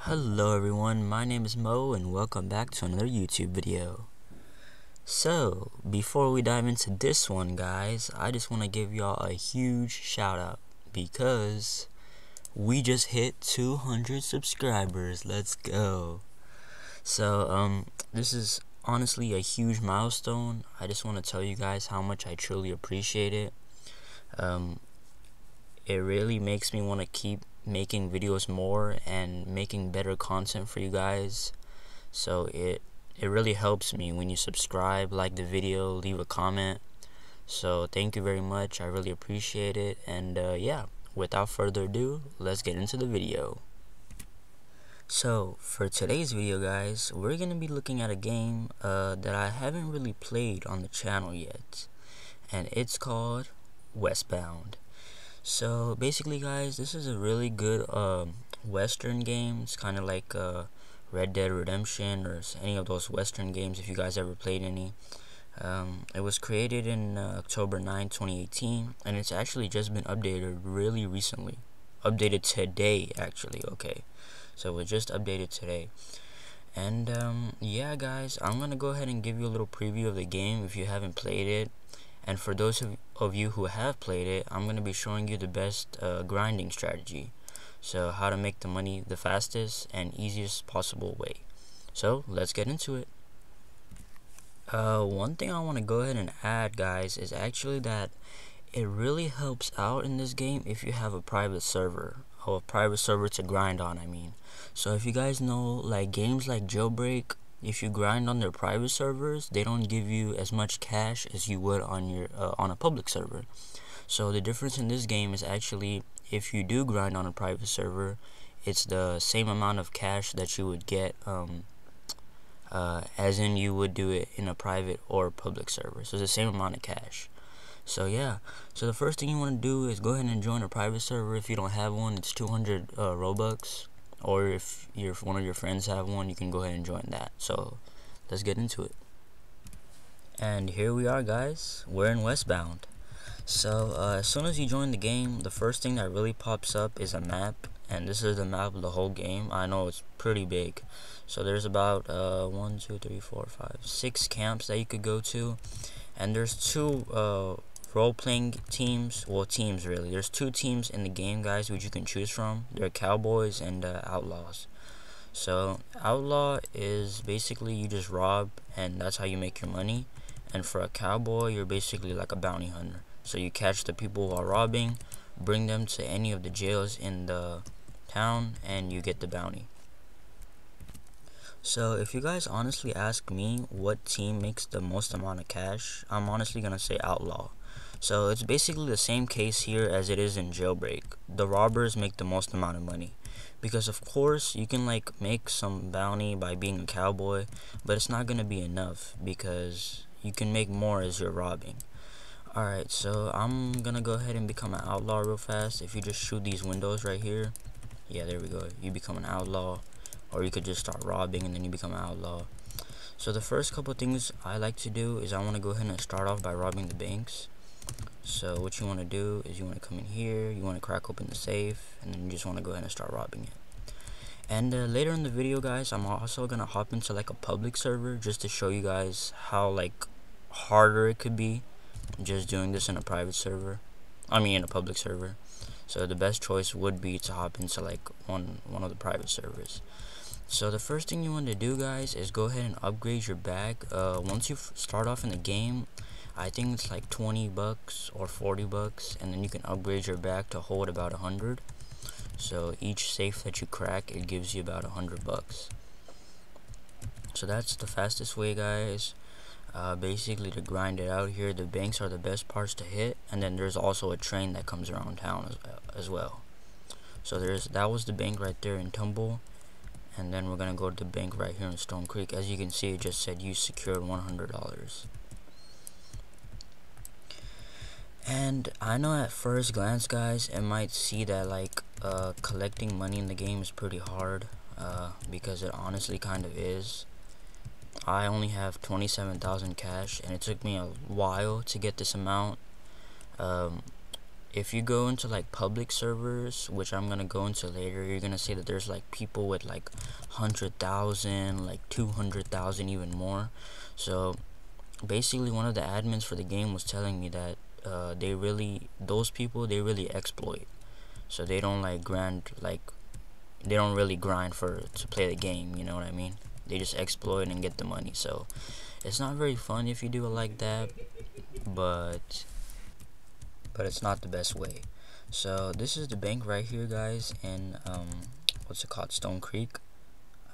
Hello everyone, my name is Mo and welcome back to another YouTube video. So, before we dive into this one guys, I just want to give y'all a huge shout out because we just hit 200 subscribers. Let's go. So, this is honestly a huge milestone. I just want to tell you guys how much I truly appreciate it. It really makes me want to keep making videos more and making better content for you guys. So it really helps me when you subscribe, like the video, leave a comment. So thank you very much, I really appreciate it. And yeah, without further ado, let's get into the video. So for today's video guys, we're gonna be looking at a game that I haven't really played on the channel yet, and it's called Westbound. So basically guys, this is a really good western game. It's kind of like Red Dead Redemption or any of those western games if you guys ever played any. It was created in October 9, 2018, and it's actually just been updated really recently. Updated today actually, okay. So it was just updated today. And yeah guys, I'm gonna go ahead and give you a little preview of the game if you haven't played it. And for those of you who have played it, I'm going to be showing you the best grinding strategy. So how to make the money the fastest and easiest possible way. So let's get into it. One thing I want to go ahead and add guys is actually that it really helps out in this game if you have a private server. Or a private server to grind on, I mean. So if you guys know, like games like Jailbreak, if you grind on their private servers, they don't give you as much cash as you would on your on a public server. So the difference in this game is actually, if you do grind on a private server, it's the same amount of cash that you would get as in you would do it in a private or public server. So it's the same amount of cash. So yeah, so the first thing you want to do is go ahead and join a private server. If you don't have one, it's 200 Robux. Or if one of your friends have one, you can go ahead and join that. So let's get into it. And here we are guys, we're in Westbound. So as soon as you join the game, the first thing that really pops up is a map. And this is the map of the whole game. I know it's pretty big. So there's about 1, 2, 3, 4, 5, 6 camps that you could go to. And there's two role-playing teams, well teams really, there's 2 teams in the game guys which you can choose from. They're cowboys and outlaws. So outlaw is basically you just rob and that's how you make your money, and for a cowboy you're basically like a bounty hunter. So you catch the people who are robbing, bring them to any of the jails in the town, and you get the bounty. So if you guys honestly ask me what team makes the most amount of cash, I'm honestly gonna say outlaw. So it's basically the same case here as it is in Jailbreak. The robbers make the most amount of money, because of course you can like make some bounty by being a cowboy, but it's not gonna be enough because you can make more as you're robbing. Alright, so I'm gonna go ahead and become an outlaw real fast. If you just shoot these windows right here, yeah, there we go, you become an outlaw. Or you could just start robbing and then you become an outlaw. So the first couple things I like to do is I want to go ahead and start off by robbing the banks. So what you want to do is you want to come in here, you want to crack open the safe, and then you just want to go ahead and start robbing it. And later in the video guys, I'm also going to hop into like a public server just to show you guys how like harder it could be just doing this in a private server. I mean in a public server. So the best choice would be to hop into like one of the private servers. So the first thing you want to do guys is go ahead and upgrade your bag. Once you start off in the game, I think it's like 20 bucks or 40 bucks, and then you can upgrade your bag to hold about 100. So each safe that you crack, it gives you about 100 bucks. So that's the fastest way guys, basically to grind it out here. The banks are the best parts to hit, and then there's also a train that comes around town as well. So that was the bank right there in Tumble. And then we're gonna go to the bank right here in Stone Creek. As you can see, it just said you secured $100. And I know at first glance guys, it might see that like collecting money in the game is pretty hard, because it honestly kind of is. I only have 27,000 cash and it took me a while to get this amount. if you go into like public servers, which I'm gonna go into later, you're gonna see that there's like people with like 100,000, like 200,000, even more. So basically, one of the admins for the game was telling me that those people, they really exploit. So they don't like they don't really grind to play the game. You know what I mean? They just exploit and get the money. So it's not very fun if you do it like that, but it's not the best way. So this is the bank right here, guys, in what's it called, Stone Creek.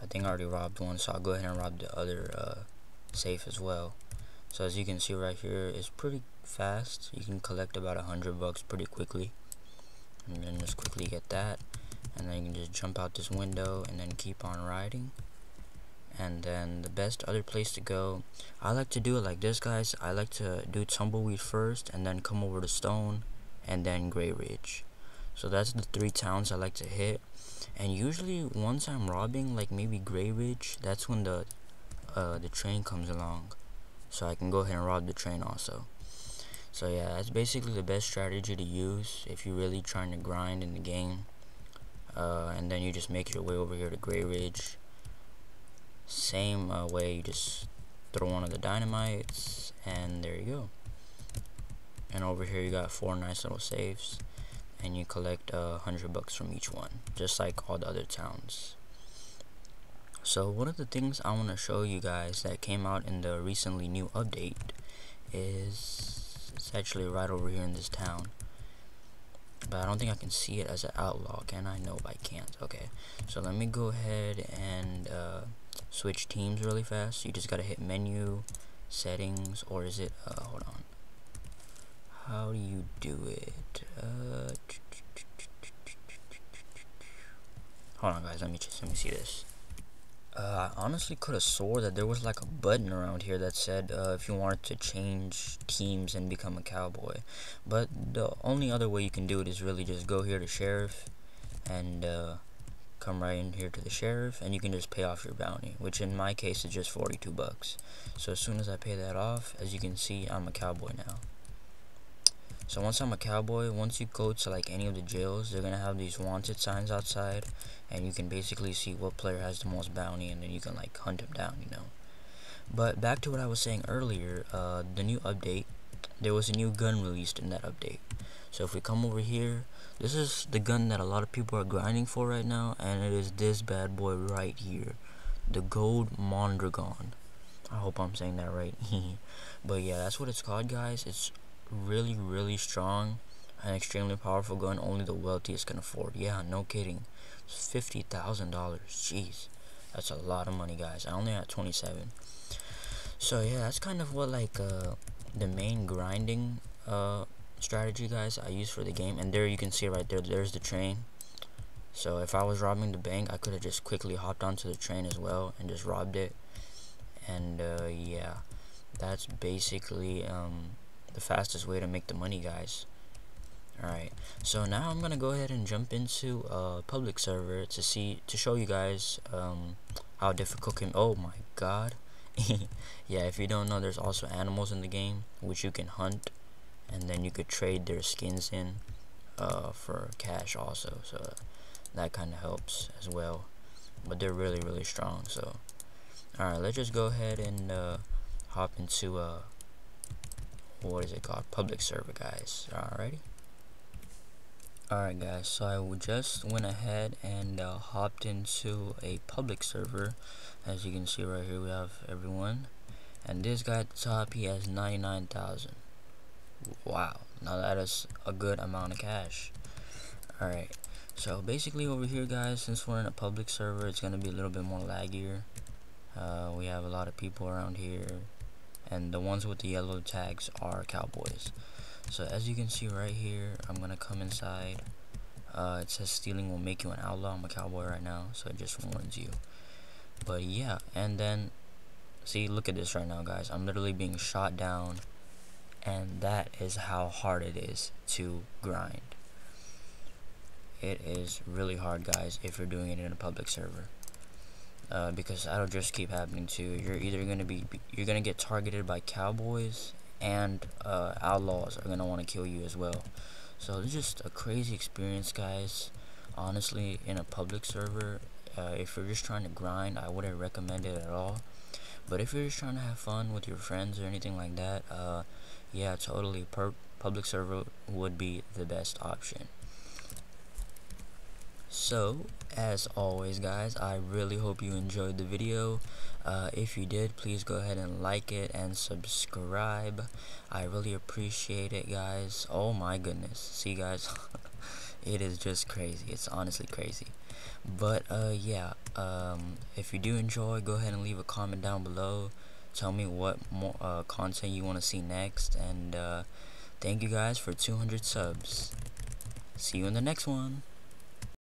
I think I already robbed one, so I'll go ahead and rob the other safe as well. So as you can see right here, it's pretty fast. You can collect about $100 pretty quickly, and then just quickly get that, and then you can just jump out this window and then keep on riding. And then the best other place to go, I like to do it like this, guys. I like to do Tumbleweed first, and then come over to Stone, and then Gray Ridge. So that's the 3 towns I like to hit. And usually once I'm robbing like maybe Gray Ridge, that's when the train comes along, so I can go ahead and rob the train also. So yeah, that's basically the best strategy to use if you're really trying to grind in the game. And then you just make your way over here to Gray Ridge. Same way, you just throw one of the dynamites, and there you go. And over here you got 4 nice little safes, and you collect $100 from each one, just like all the other towns. So one of the things I want to show you guys that came out in the recently new update is, it's actually right over here in this town, but I don't think I can see it as an outlaw, can I? Nope, I can't. Okay, so let me go ahead and switch teams really fast. You just gotta hit menu, settings, or is it hold on, how do you do it? Hold on, guys, let me see this. I honestly could have swore that there was like a button around here that said if you wanted to change teams and become a cowboy, but the only other way you can do it is really just go here to sheriff and come right in here to the sheriff, and you can just pay off your bounty, which in my case is just $42. So as soon as I pay that off, as you can see, I'm a cowboy now. So once I'm a cowboy, once you go to like any of the jails, they're gonna have these wanted signs outside, and you can basically see what player has the most bounty, and then you can like hunt him down, you know. But back to what I was saying earlier, the new update, there was a new gun released in that update. So if we come over here, this is the gun that a lot of people are grinding for right now, and it is this bad boy right here, the Gold Mondragon. I hope I'm saying that right. But yeah, that's what it's called, guys. It's really strong, an extremely powerful gun only the wealthiest can afford. Yeah, no kidding. It's $50,000. Jeez, that's a lot of money, guys. I only had 27. So yeah, that's kind of what like the main grinding strategy, guys, I use for the game. And there you can see right there, there's the train. So if I was robbing the bank, I could have just quickly hopped onto the train as well and just robbed it. And yeah, that's basically the fastest way to make the money, guys. Alright, so now I'm gonna go ahead and jump into a public server to show you guys how difficult can. Oh my god. Yeah, if you don't know, there's also animals in the game which you can hunt, and then you could trade their skins in for cash also, so that kind of helps as well. But they're really strong. So alright, let's just go ahead and hop into what is it called, public server, guys. Alrighty. Alright, guys, so I just went ahead and hopped into a public server. As you can see right here, we have everyone, and this guy at the top, he has 99,000. Wow, now that is a good amount of cash. Alright, so basically over here, guys, since we're in a public server, it's gonna be a little bit more laggier. We have a lot of people around here, and the ones with the yellow tags are cowboys. So as you can see right here, I'm gonna come inside. It says stealing will make you an outlaw. I'm a cowboy right now, so it just warns you. But yeah, and then see, look at this right now, guys. I'm literally being shot down, and that is how hard it is to grind. It is really hard, guys, if you're doing it in a public server. Because that'll just keep happening too. You're either you're gonna get targeted by cowboys, and outlaws are gonna want to kill you as well. So it's just a crazy experience, guys. Honestly, in a public server, if you're just trying to grind, I wouldn't recommend it at all. But if you're just trying to have fun with your friends or anything like that, yeah, totally, public server would be the best option. So, as always, guys, I really hope you enjoyed the video. If you did, please go ahead and like it and subscribe. I really appreciate it, guys. Oh my goodness. See, guys, it is just crazy. It's honestly crazy. But, yeah, if you do enjoy, go ahead and leave a comment down below. Tell me what more content you want to see next. And, thank you guys for 200 subs. See you in the next one.